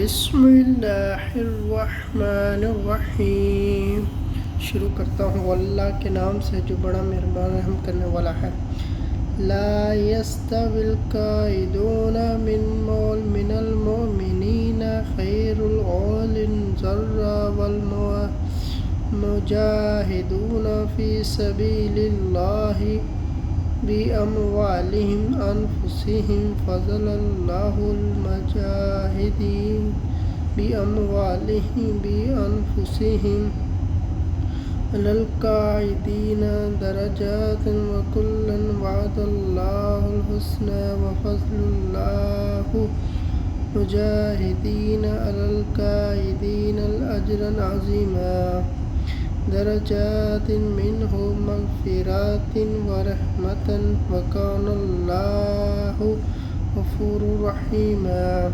بسم اللہ الرحمن الرحیم۔ شروع کرتا ہوں اللہ کے نام سے جو بڑا مہربان رحم کرنے والا ہے۔ لا يستوي القاعدون من المؤمنین خیر العلزر والمجاہدون فی سبیل اللہ بأموالهم أنفسهم فضل الله المجاهدين بأنفسهم على القاعدين درجات وكلا وعد الله الحسنى وفضل الله مجاهدين على القاعدين الأجر عظيما درجات منه مغفرات ورحمة وكان الله غفورا رحيما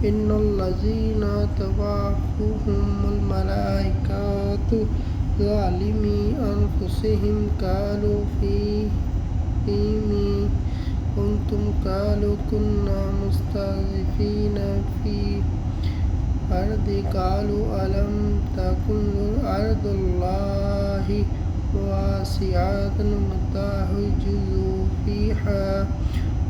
إن الذين توفاهم الملائكة ظالمي أنفسهم قالوا فيهم كنتم قالوا كنا مستضعفين في الأرض قالوا ألم تكن أرض الله واسعة فتهاجروا فيها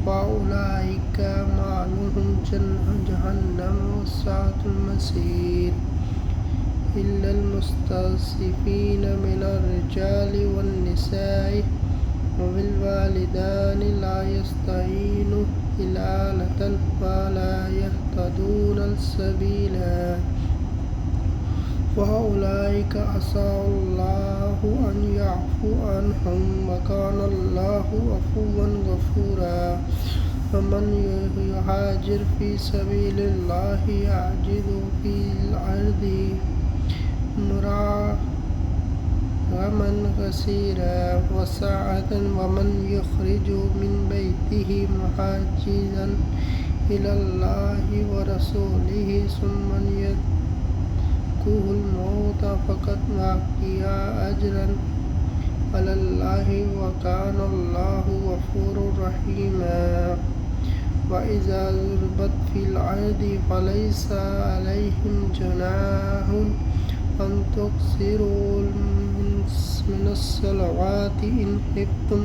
فأولئك مأواهم جهنم وساءت المصير إلا المستضعفين من الرجال والنساء والوالدان لا يستطيعون حيلة ولا يهتدون سبيلا فأولئك عسى الله أن يعفو عنهم وكان الله عفوا غفورا ومن يهاجر في سبيل الله يجد في الأرض مراغما كثيرا وسعة ومن يخرج من بيته مهاجرا إلى الله ورسوله ثم يدركه الموت فقد وقع أجرا على الله وكان الله غفورا رحيما وإذا ضربت في الأرض فليس عليهم جناح أن تقصروا من الصلوات إن خفتم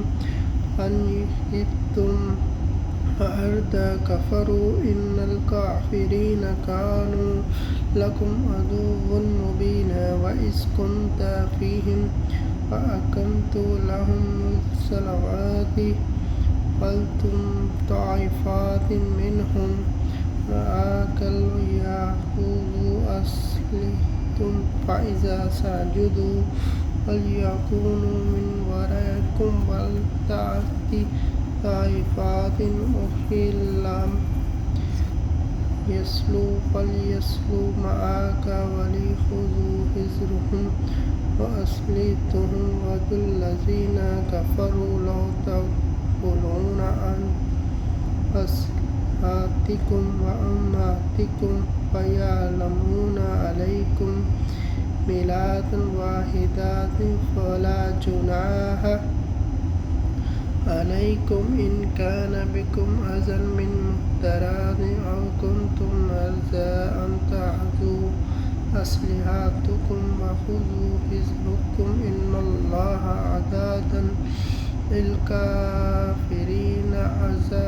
أرض كفروا إن الكافرين كانوا لكم عدوا مبينا وإذ كنت فيهم فأقمت لهم الصلوات قلتم طائفات منهم رآك يأخذوا أسلحتهم فإذا سجدوا فليكونوا من ورائكم ولتأت طائفة أخرى لم يصلوا فليصلوا معك وليأخذوا حذرهم وأسلحتهم ود الذين كفروا لو تغفلون عن أسلحتكم وأمتعتكم فيعملون عليكم ميلاد واحدة فلا جناح عليكم إن كان بكم أذى من مطر أو كنتم مرضى أن تضعوا أسلحتكم وخذوا حذركم إن الله أعد للكافرين عذابا